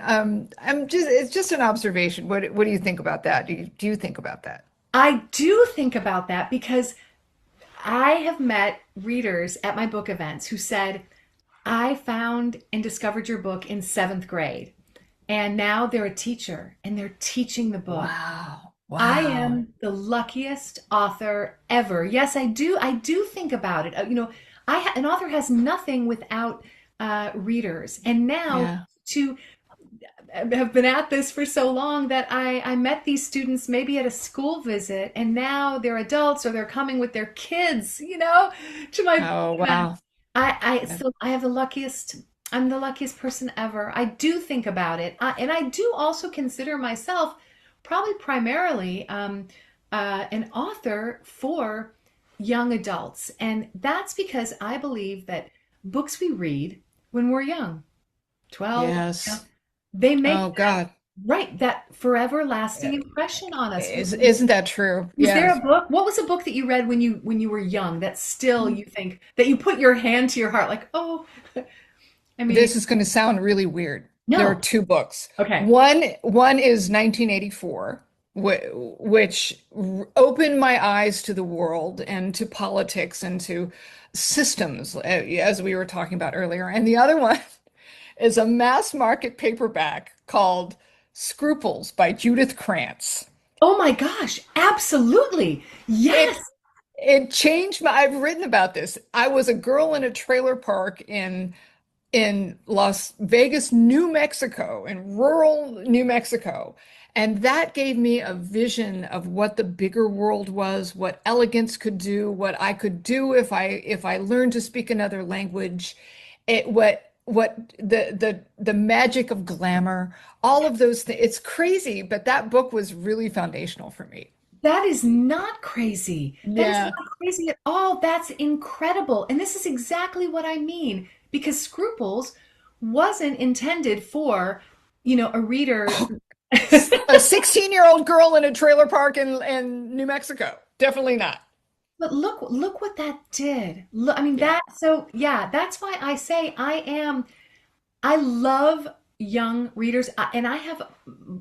it's just an observation. What do you think about that? Do you think about that? I do think about that because I have met readers at my book events who said, I found and discovered your book in seventh grade. And now they're a teacher and they're teaching the book. Wow. I Wow. am the luckiest author ever. Yes, I do. I do think about it. An author has nothing without readers. And now Yeah. to have been at this for so long that I met these students maybe at a school visit, and now they're adults or they're coming with their kids, to my book Oh, event. wow. I Yeah. so I have the luckiest. I'm the luckiest person ever. I do think about it. And I do also consider myself probably primarily an author for young adults. And that's because I believe that books we read when we're young, 12, Yes. they make Oh God. right that forever lasting impression on us. Isn't that true? Was there a Yes. book? What was a book that you read when you were young that still you think that you put your hand to your heart like, oh, I mean, This is going to sound really weird. There are no. two books. Okay. One is 1984, which opened my eyes to the world and to politics and to systems, as we were talking about earlier. And the other one is a mass market paperback called Scruples by Judith Krantz. Oh my gosh, absolutely. It Yes. it changed my, I've written about this. I was a girl in a trailer park in Las Vegas, New Mexico, in rural New Mexico. And that gave me a vision of what the bigger world was, what elegance could do, what I could do if I learned to speak another language, what the magic of glamour, all of those things. It's crazy, but that book was really foundational for me. That is not crazy. That is Yeah. not crazy at all. That's incredible. And this is exactly what I mean because Scruples wasn't intended for, a reader. A 16-year-old girl in a trailer park in New Mexico. Definitely not. But look what that did. Look, I mean Yeah. that so yeah, that's why I say I love young readers and I have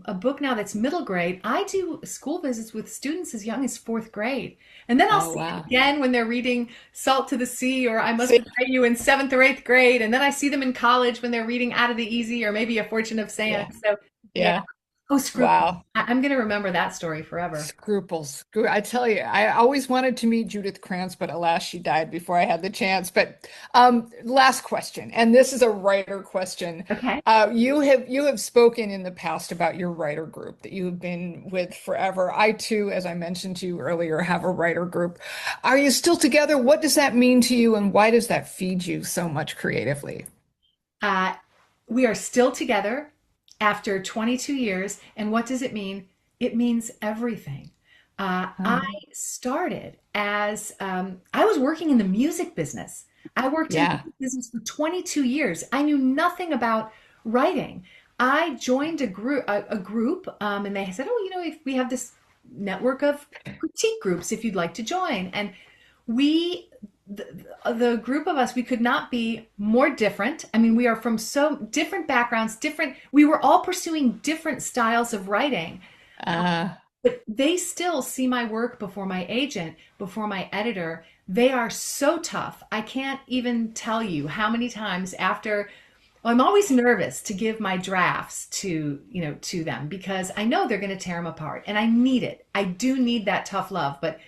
a book now that's middle grade. I do school visits with students as young as fourth grade. And then I'll Oh, see them wow. again when they're reading Salt to the Sea or I Must See? Betray You in seventh or eighth grade. And then I see them in college when they're reading Out of the Easy or maybe A Fortune of Sand. Yeah. So yeah. Yeah. Oh, Scruples. Wow. I'm gonna remember that story forever. Scruples. I tell you, I always wanted to meet Judith Krantz, but alas, she died before I had the chance. But last question, and this is a writer question. Okay. You have spoken in the past about your writer group that you have been with forever. I too, as I mentioned to you earlier, have a writer group. Are you still together? What does that mean to you, and why does that feed you so much creatively? Uh, we are still together after 22 years. And what does it mean? It means everything. I Oh, started as I was working in the music business. I worked in the yeah. music business for 22 years. I knew nothing about writing. I joined a group, and they said, "Oh, if we have this network of critique groups, if you'd like to join." And we the group of us, we could not be more different. I mean, we are from so different backgrounds, different, we were all pursuing different styles of writing, Uh, but they still see my work before my agent, before my editor. They are so tough. I can't even tell you how many times after, well, I'm always nervous to give my drafts to them because I know they're going to tear them apart and I need it. I do need that tough love, but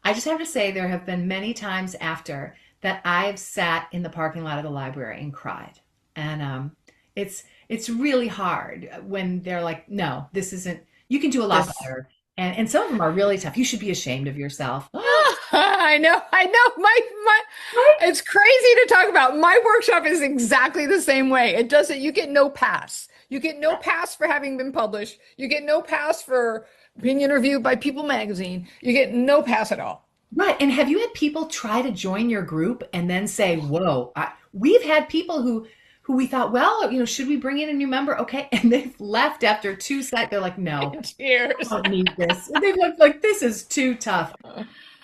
I just have to say there have been many times after that I've sat in the parking lot of the library and cried. And it's really hard when they're like, "No, this isn't. You can do a lot this. better." And some of them are really tough. You should be ashamed of yourself. I know, I know. It's crazy to talk about. My workshop is exactly the same way. It doesn't, you get no pass. You get no pass for having been published. You get no pass for being interviewed by People magazine. You get no pass at all. Right. And have you had people try to join your group and then say, "Whoa"? We've had people who we thought, well, should we bring in a new member? Okay. And they've left after two sets. They're like, "No, Cheers. I don't need this." They've looked like this is too tough.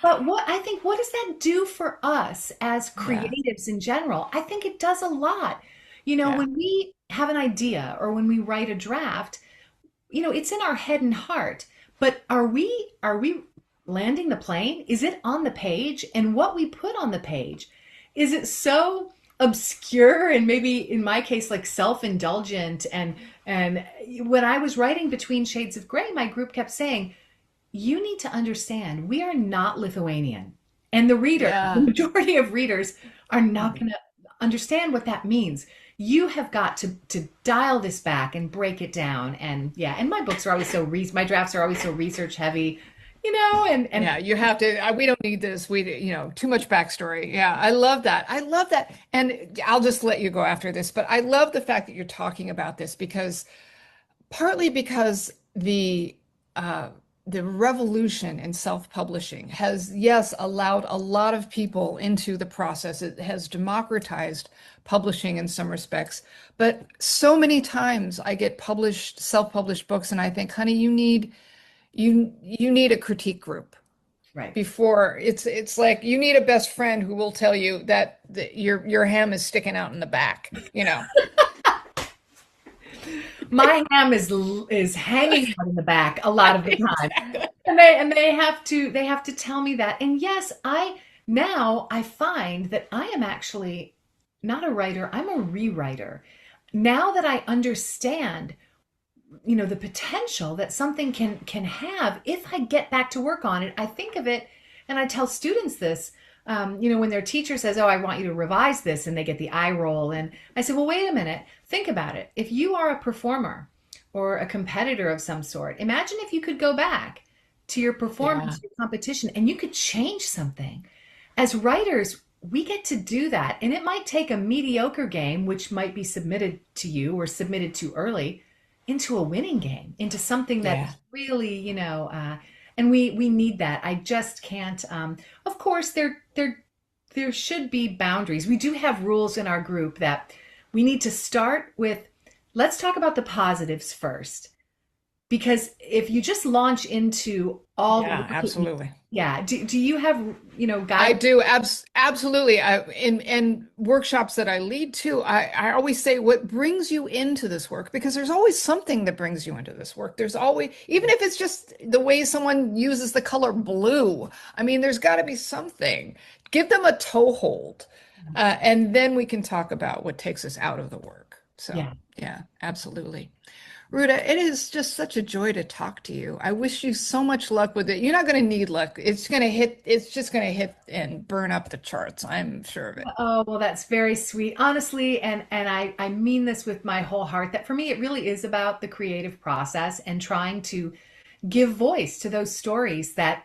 But what does that do for us as Yeah, creatives in general? I think it does a lot. yeah. When we have an idea or when we write a draft, it's in our head and heart. But are we landing the plane? Is it on the page? And what we put on the page, is it so obscure and maybe in my case like self-indulgent and when I was writing Between Shades of Grey, my group kept saying, "You need to understand, we are not Lithuanian." And the Yeah. majority of readers are not going to understand what that means. You have got to dial this back and break it down. And yeah, and my books are always so my drafts are always so research heavy. and Yeah, you have to. We don't need this. Too much backstory. Yeah, I love that. I love that. And I'll just let you go after this, but I love the fact that you're talking about this because partly because uh, the revolution in self-publishing has, yes, allowed a lot of people into the process. It has democratized publishing in some respects, but so many times I get self-published books, and I think, honey, you need a critique group right. before it's like you need a best friend who will tell you that your ham is sticking out in the back. My ham is hanging out in the back a lot of the time. Exactly. And they have to tell me that. And yes, I find that I am actually not a writer, I'm a rewriter. Now that I understand, the potential that something can have if I get back to work on it, I think of it and I tell students this. When their teacher says, "Oh, I want you to revise this," and they get the eye roll, and I say, "Well, wait a minute. Think about it. If you are a performer or a competitor of some sort, imagine if you could go back to your Yeah. performance, your competition, and you could change something. As writers, we get to do that, and it might take a mediocre game, which might be submitted to you or submitted too early, into a winning game, into something Yeah. that's really, and we need that. I just can't. Of course, there should be boundaries. We do have rules in our group that we need to start with. Let's talk about the positives first, because if you just launch into all, Yeah, absolutely. yeah. Do you have I guide? do absolutely. In workshops that I lead to, I always say what brings you into this work, because there's always something that brings you into this work. There's always, even if it's just the way someone uses the color blue. I mean, there's got to be something. Give them a toehold, and then we can talk about what takes us out of the work. So, Yeah. yeah, absolutely. Ruta, it is just such a joy to talk to you. I wish you so much luck with it. You're not going to need luck. It's just going to hit and burn up the charts. I'm sure of it. Oh, well, that's very sweet. Honestly, and I mean this with my whole heart, that for me it really is about the creative process and trying to give voice to those stories that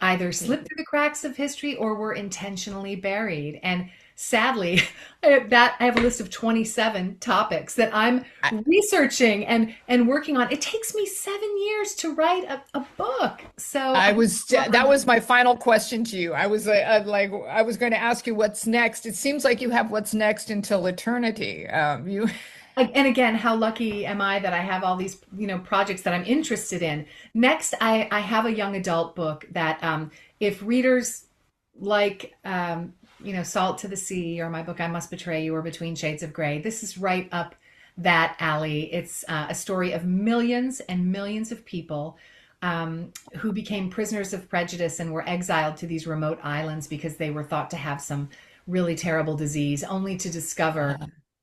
either Yeah. slipped through the cracks of history or were intentionally buried. And sadly, I have a list of 27 topics that I'm I, researching and working on. It takes me 7 years to write a book. So I I was that was my final question to you. I was going to ask you what's next. It seems like you have what's next until eternity. You And again, how lucky am I that I have all these, projects that I'm interested in. Next, I have a young adult book that, if readers like, Salt to the Sea, or my book I Must Betray You, or Between Shades of Grey, this is right up that alley. It's a story of millions and millions of people, who became prisoners of prejudice and were exiled to these remote islands because they were thought to have some really terrible disease, only to discover,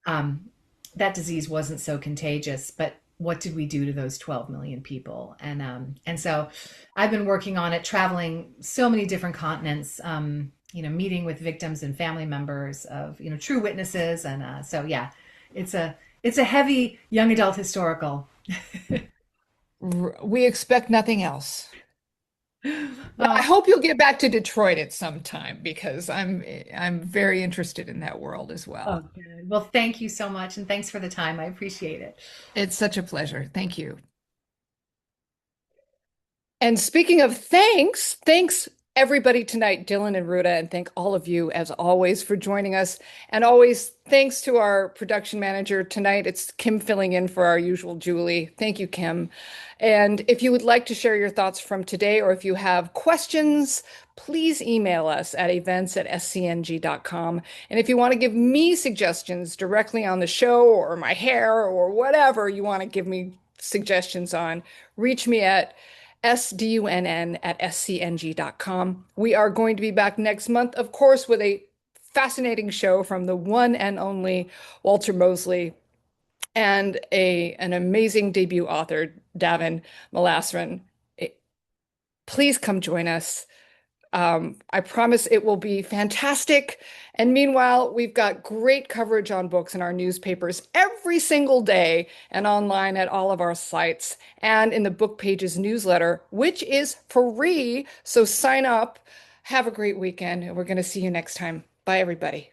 um, that disease wasn't so contagious. But what did we do to those 12 million people? And so I've been working on it, traveling so many different continents, meeting with victims and family members of, true witnesses. And so, yeah, it's a heavy young adult historical. we expect nothing else. But I Oh, hope you'll get back to Detroit at some time because I'm very interested in that world as oh, well. good. Well, thank you so much. And thanks for the time. I appreciate it. It's such a pleasure. Thank you. And speaking of thanks everybody tonight, Dylan and Ruta, and thank all of you as always for joining us. And always thanks to our production manager tonight. It's Kim filling in for our usual Julie. Thank you, Kim. And if you would like to share your thoughts from today, or if you have questions, please email us at events@scng.com. And if you want to give me suggestions directly on the show, or my hair, or whatever you want to give me suggestions on, reach me at sdunn@scng.com. We are going to be back next month, of course, with a fascinating show from the one and only Walter Mosley, and an amazing debut author, Davin Malasran. Please come join us. I promise it will be fantastic. And meanwhile, we've got great coverage on books in our newspapers every single day and online at all of our sites and in the Book Pages newsletter, which is free. So sign up. Have a great weekend, and we're going to see you next time. Bye, everybody.